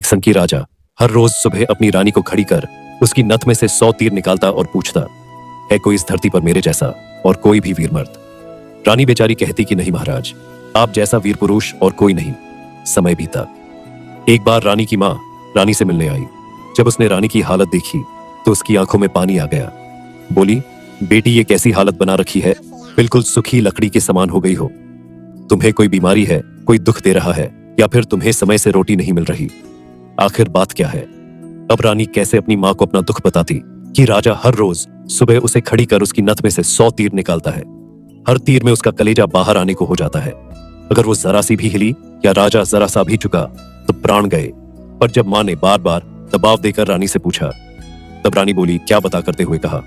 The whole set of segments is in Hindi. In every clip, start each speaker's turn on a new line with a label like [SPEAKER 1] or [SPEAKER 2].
[SPEAKER 1] संकी राजा हर रोज सुबह अपनी रानी को खड़ी कर उसकी नथ में से 100 तीर निकालता और पूछता, है कोई इस धरती पर मेरे जैसा और कोई भी वीर मर्द? रानी बेचारी कहती कि नहीं महाराज, आप जैसा वीर पुरुष और कोई नहीं। समय बीता। एक बार रानी की मां रानी से मिलने आई। जब उसने रानी की हालत देखी तो उसकी आंखों में पानी आ गया। बोली, बेटी ये कैसी हालत बना रखी है, बिल्कुल सूखी लकड़ी के समान हो गई हो। तुम्हें कोई बीमारी है, कोई दुख दे रहा है, या फिर तुम्हें समय से रोटी नहीं मिल रही? आखिर बात क्या है? अब रानी कैसे अपनी मां को अपना दुख बताती कि राजा हर रोज सुबह उसे खड़ी कर उसकी नथ में से 100 तीर निकालता है। हर तीर में उसका कलेजा बाहर आने को हो जाता है। अगर वो जरा सी भी हिली या राजा जरा सा भी झुका तो प्राण गए। पर जब मां ने बार बार दबाव देकर रानी से पूछा, तब रानी बोली, क्या बता करते हुए कहा,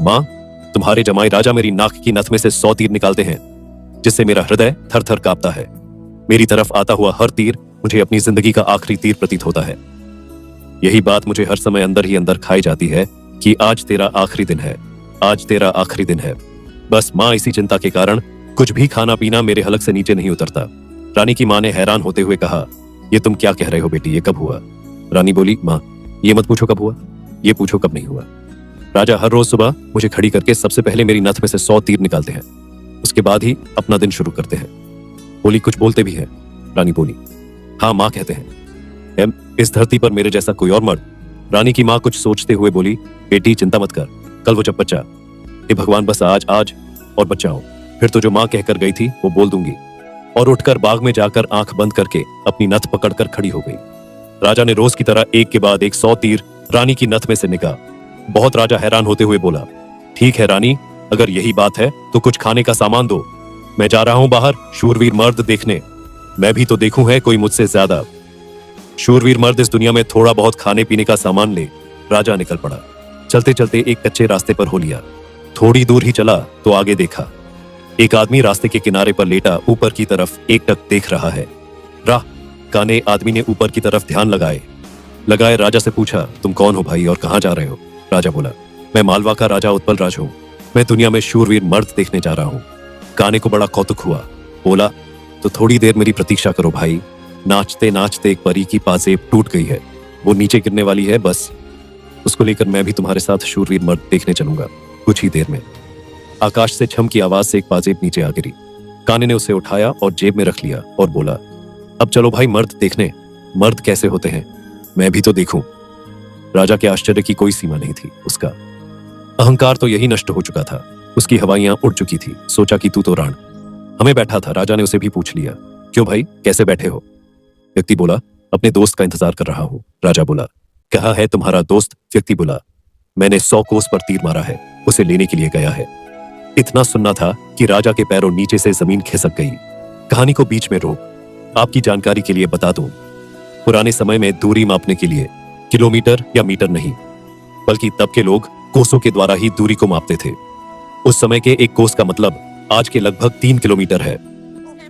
[SPEAKER 1] मां, तुम्हारे जमाई राजा मेरी नाक की नथ में से 100 तीर निकालते हैं, जिससे मेरा हृदय थर थर कांपता है। मेरी तरफ आता हुआ हर तीर मुझे अपनी जिंदगी का आखिरी तीर प्रतीत होता है। यही बात मुझे हर समय अंदर ही अंदर खाई जाती है कि आज तेरा आखिरी दिन है, आज तेरा आखिरी दिन है। बस मां इसी चिंता के कारण कुछ भी खाना पीना मेरे हलक से नीचे नहीं उतरता। रानी की मां ने हैरान होते हुए कहा, ये तुम क्या कह रहे हो बेटी, ये कब हुआ? रानी बोली, मां, ये मत पूछो कब हुआ, ये पूछो कब नहीं हुआ। राजा हर रोज सुबह मुझे खड़ी करके सबसे पहले मेरी नथ में से 100 तीर निकालते हैं, उसके बाद ही अपना दिन शुरू करते हैं। बोली, कुछ बोलते भी हैं? रानी बोली, हाँ मां, कहते हैं, इस धरती पर मेरे जैसा कोई और मर्द? रानी की मां कुछ सोचते हुए बोली, बेटी चिंता मत कर, कल वो जब बच्चा, हे भगवान बस आज आज और बच्चा हो, फिर तो जो मां कहकर गई थी वो बोल दूंगी। और उठकर बाग में जाकर आंख बंद करके अपनी नथ पकड़कर खड़ी हो गई। राजा ने रोज की तरह एक के बाद एक 100 तीर रानी की नथ में से निकाला। बहुत राजा हैरान होते हुए बोला, ठीक है रानी, अगर यही बात है तो कुछ खाने का सामान दो, मैं जा रहा हूं बाहर शूरवीर मर्द देखने, मैं भी तो देखूं है कोई मुझसे ज्यादा। शूरवीर मर्द इस दुनिया में थोड़ा बहुत खाने पीने का सामान ले। राजा निकल पड़ा। चलते चलते एक कच्चे रास्ते पर हो लिया। थोड़ी दूर ही चला तो आगे देखा, एक आदमी रास्ते के किनारे पर लेटा ऊपर की तरफ एकटक देख रहा है। राह काने आदमी ने ऊपर की तरफ ध्यान लगाए राजा से पूछा, तुम कौन हो भाई और कहां जा रहे हो? राजा बोला, मैं मालवा का राजा उत्पल राज हूं, मैं दुनिया में शूरवीर मर्द देखने जा रहा हूं। काने को बड़ा कौतुक हुआ। बोला, तो थोड़ी देर मेरी प्रतीक्षा करो भाई। नाचते नाचते एक परी की पाजेब टूट गई है, वो नीचे गिरने वाली है, बस उसको लेकर मैं भी तुम्हारे साथ शूरवीर मर्द देखने चलूंगा कुछ ही देर में। आकाश से छम की आवाज से एक पाजेब नीचे आ गिरी। काने ने उसे उठाया और जेब में रख लिया और बोला, अब चलो भाई मर्द देखने, मर्द कैसे होते हैं, मैं भी तो देखूं। राजा के आश्चर्य की कोई सीमा नहीं थी। उसका अहंकार तो यही नष्ट हो चुका था, उसकी हवाइयां उड़ चुकी थी। सोचा कि तू तो राण हमें बैठा था। राजा ने उसे भी पूछ लिया, क्यों भाई, कैसे बैठे हो? व्यक्ति बोला, अपने दोस्त का इंतजार कर रहा हूं। राजा बोला, कहा है तुम्हारा दोस्त? व्यक्ति बोला, मैंने 100 कोस पर तीर मारा है, उसे लेने के लिए गया है। इतना सुनना था कि राजा के पैरों नीचे से जमीन खिसक गई। कहानी को बीच में रोक आपकी जानकारी के लिए बता दूं, पुराने समय में दूरी मापने के लिए किलोमीटर या मीटर नहीं, बल्कि तब के लोग कोसों के द्वारा ही दूरी को मापते थे। उस समय के एक कोस का मतलब आज के लगभग 3 किलोमीटर है।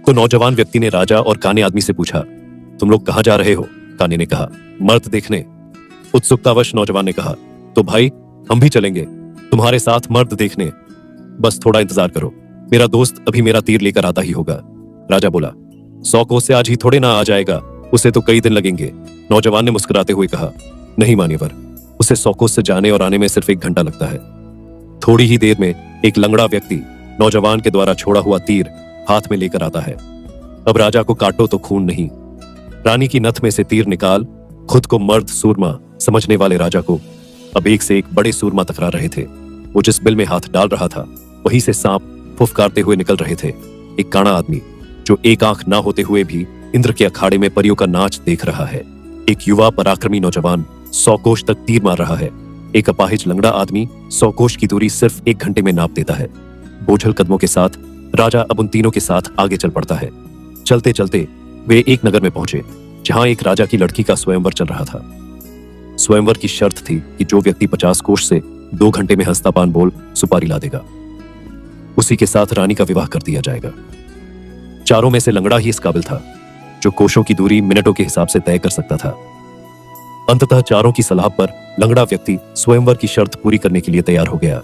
[SPEAKER 1] तो नौजवान व्यक्ति ने राजा और काने आदमी से पूछा, तुम लोग कहां जा रहे हो? काने ने कहा, मर्द देखने। उत्सुकतावश नौजवान ने कहा, तो भाई हम भी चलेंगे तुम्हारे साथ मर्द देखने, बस थोड़ा इंतजार करो, मेरा दोस्त अभी मेरा तीर लेकर आता ही होगा। राजा बोला, 100 कोस से आज ही थोड़े ना आ जाएगा, उसे तो कई दिन लगेंगे। नौजवान ने मुस्कुराते हुए कहा, नहीं मान्यवर, उसे 100 कोस से जाने और आने में सिर्फ 1 घंटा लगता है। थोड़ी ही देर में एक लंगड़ा व्यक्ति नौजवान के द्वारा छोड़ा हुआ तीर हाथ में लेकर आता है। अब राजा को काटो तो खून नहीं। रानी की नथ में से तीर निकाल खुद को मर्द सूरमा समझने वाले राजा को अब एक से एक बड़े सूरमा टकरा रहे थे। वो जिस बिल में हाथ डाल रहा था वहीं से सांप फुफकारते हुए निकल रहे थे। एक काना आदमी जो एक आंख ना होते हुए भी इंद्र के अखाड़े में परियों का नाच देख रहा है। एक युवा पराक्रमी नौजवान 100 कोश तक तीर मार रहा है। एक अपाहिज लंगड़ा आदमी 100 कोश की दूरी सिर्फ 1 घंटे में नाप देता है। बोझल कदमों के साथ राजा अब उन तीनों के साथ आगे चल पड़ता है। चलते चलते वे एक नगर में पहुंचे जहां एक राजा की लड़की का स्वयंवर चल रहा था। स्वयंवर की शर्त थी कि जो व्यक्ति 50 कोश से 2 घंटे में हंसता पान बोल सुपारी ला देगा, उसी के साथ रानी का विवाह कर दिया जाएगा। चारों में से लंगड़ा ही इस काबिल था जो कोशों की दूरी मिनटों के हिसाब से तय कर सकता था। अंततः चारों की सलाह पर लंगड़ा व्यक्ति स्वयंवर की शर्त पूरी करने के लिए तैयार हो गया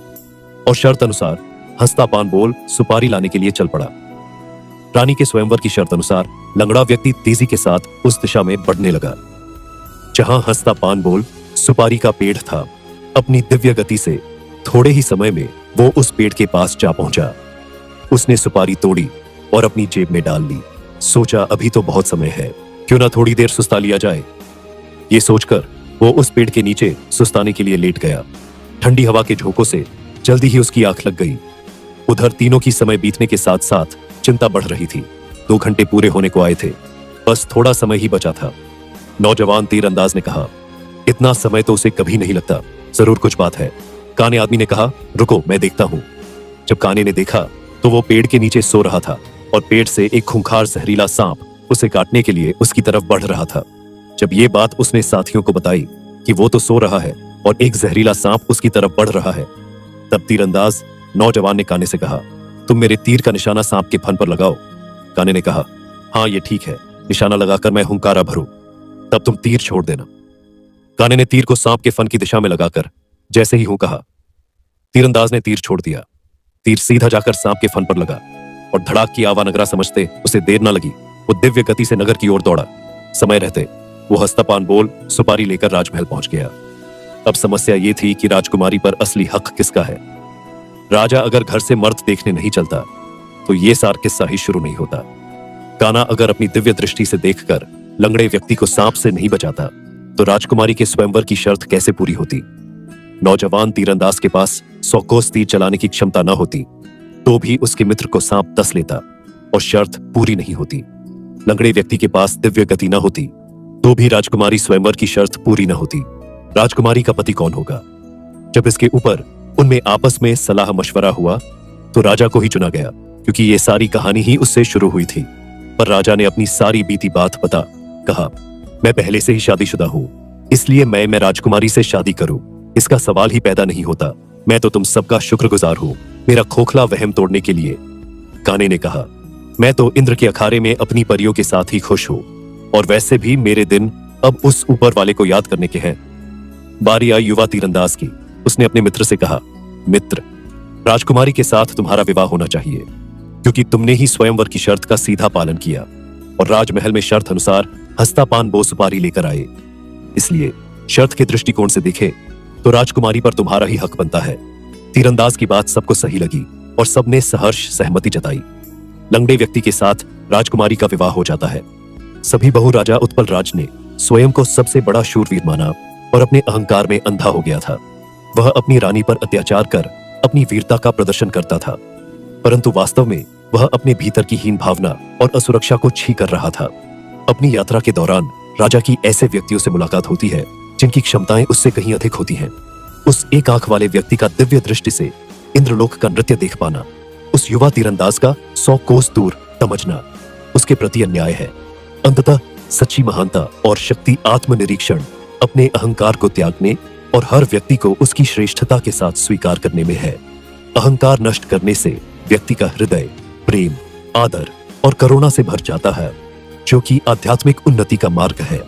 [SPEAKER 1] और शर्त अनुसार हंसता पान बोल सुपारी लाने के लिए चल पड़ा। रानी के स्वयंवर की शर्त अनुसार लंगड़ा व्यक्ति तेजी के साथ उस दिशा में बढ़ने लगा। जहां हंसता पान बोल सुपारी का पेड़ था। अपनी दिव्य गति से थोड़े ही समय में वो उस पेड़ के पास जा पहुंचा। उसने सुपारी तोड़ी और अपनी जेब में डाल ली। सोचा अभी तो बहुत समय है, क्यों ना थोड़ी देर सुस्ता लिया जाए। ये सोचकर वो उस पेड़ के नीचे सुस्ताने के लिए लेट गया। ठंडी हवा के झोंकों से जल्दी ही उसकी आंख लग गई। उधर तीनों की समय बीतने के साथ साथ चिंता बढ़ रही थी। 2 घंटे पूरे होने को आए थे, बस थोड़ा समय ही बचा था। नौजवान तीरंदाज ने कहा, इतना समय तो उसे कभी नहीं लगता, जरूर कुछ बात है। काने आदमी ने कहा, रुको मैं देखता हूं। जब काने ने देखा तो वो पेड़ के नीचे सो रहा था और पेड़ से एक खूंखार जहरीला सांप उसे काटने के लिए उसकी तरफ बढ़ रहा था। जब ये बात उसने साथियों को बताई कि वो तो सो रहा है और एक जहरीला सांप उसकी तरफ बढ़ रहा है, तब तीरंदाज नौजवान ने काने से कहा, तुम मेरे तीर का निशाना सांप के फन पर लगाओ। काने ने कहा, हाँ ये ठीक है, निशाना लगाकर मैं हुंकारा भरूं, तब तुम तीर छोड़ देना। काने ने तीर को सांप के फन की दिशा में लगाकर जैसे ही हूं कहा, तीरंदाज ने तीर छोड़ दिया। तीर सीधा जाकर सांप के फन पर लगा और धड़ाक की आवानगरा समझते उसे देर न लगी। वो दिव्य गति से नगर की ओर दौड़ा। समय रहते वो हस्तपान बोल सुपारी लेकर राजमहल पहुंच गया। अब समस्या ये थी कि राजकुमारी पर असली हक किसका है। राजा अगर घर से मर्द देखने नहीं चलता तो ये सार किस्सा ही शुरू नहीं होता। काना अगर अपनी दिव्य दृष्टि से देखकर लंगड़े व्यक्ति को सांप से नहीं बचाता तो राजकुमारी के स्वयंवर की शर्त कैसे पूरी होती। नौजवान तीरंदाज के पास 100 कोस तीर चलाने की क्षमता न होती तो भी उसके मित्र को सांप डस लेता और शर्त पूरी नहीं होती। लंगड़े व्यक्ति के पास दिव्य गति न होती तो भी राजकुमारी स्वयंवर की शर्त पूरी न होती। राजकुमारी का पति कौन होगा? जब इसके ऊपर उनमें आपस में सलाह मशवरा हुआ तो राजा को ही चुना गया, क्योंकि ये सारी कहानी ही उससे शुरू हुई थी। पर राजा ने अपनी सारी बीती बात बता कहा, मैं पहले से ही शादीशुदा हूं, इसलिए मैं राजकुमारी से शादी करूं, इसका सवाल ही पैदा नहीं होता। मैं तो तुम सबका शुक्रगुजार हूं मेरा खोखला वहम तोड़ने के लिए। काने ने कहा, मैं तो इंद्र के अखाड़े में अपनी परियों के साथ ही खुश हूं, और वैसे भी मेरे दिन अब उस ऊपर वाले को याद करने के हैं। बारी आई युवा तीरंदाज की। उसने अपने मित्र से कहा, मित्र, राजकुमारी के साथ तुम्हारा विवाह होना चाहिए, क्योंकि तुमने ही स्वयंवर की शर्त का सीधा पालन किया और राजमहल में शर्त अनुसार हस्तापान बो सुपारी लेकर आए। इसलिए शर्त के दृष्टिकोण से देखे तो राजकुमारी पर तुम्हारा ही हक बनता है। तीरंदाज की बात सबको सही लगी और सबने सहर्ष सहमति जताई। लंगड़े व्यक्ति के साथ राजकुमारी का विवाह हो जाता है। सभी बहु राजा उत्पल राज ने स्वयं को सबसे बड़ा शूरवीर माना और अपने अहंकार में अंधा हो गया था। वह अपनी रानी पर अत्याचार कर अपनी वीरता का प्रदर्शन करता था, परंतु वास्तव में वह अपने भीतर की हीन भावना और असुरक्षा को छी कर रहा था। अपनी यात्रा के दौरान राजा की ऐसे व्यक्तियों से मुलाकात होती है जिनकी क्षमताएं उससे कहीं अधिक होती हैं। उस एक आंख वाले व्यक्ति का दिव्य दृष्टि से इंद्रलोक का नृत्य देख पाना, उस युवा तीरंदाज का 100 कोस दूर समझना उसके प्रति अन्याय है। अंततः सच्ची महानता और शक्ति आत्मनिरीक्षण, अपने अहंकार को त्यागने और हर व्यक्ति को उसकी श्रेष्ठता के साथ स्वीकार करने में है। अहंकार नष्ट करने से व्यक्ति का हृदय प्रेम, आदर और करुणा से भर जाता है, जो कि आध्यात्मिक उन्नति का मार्ग है।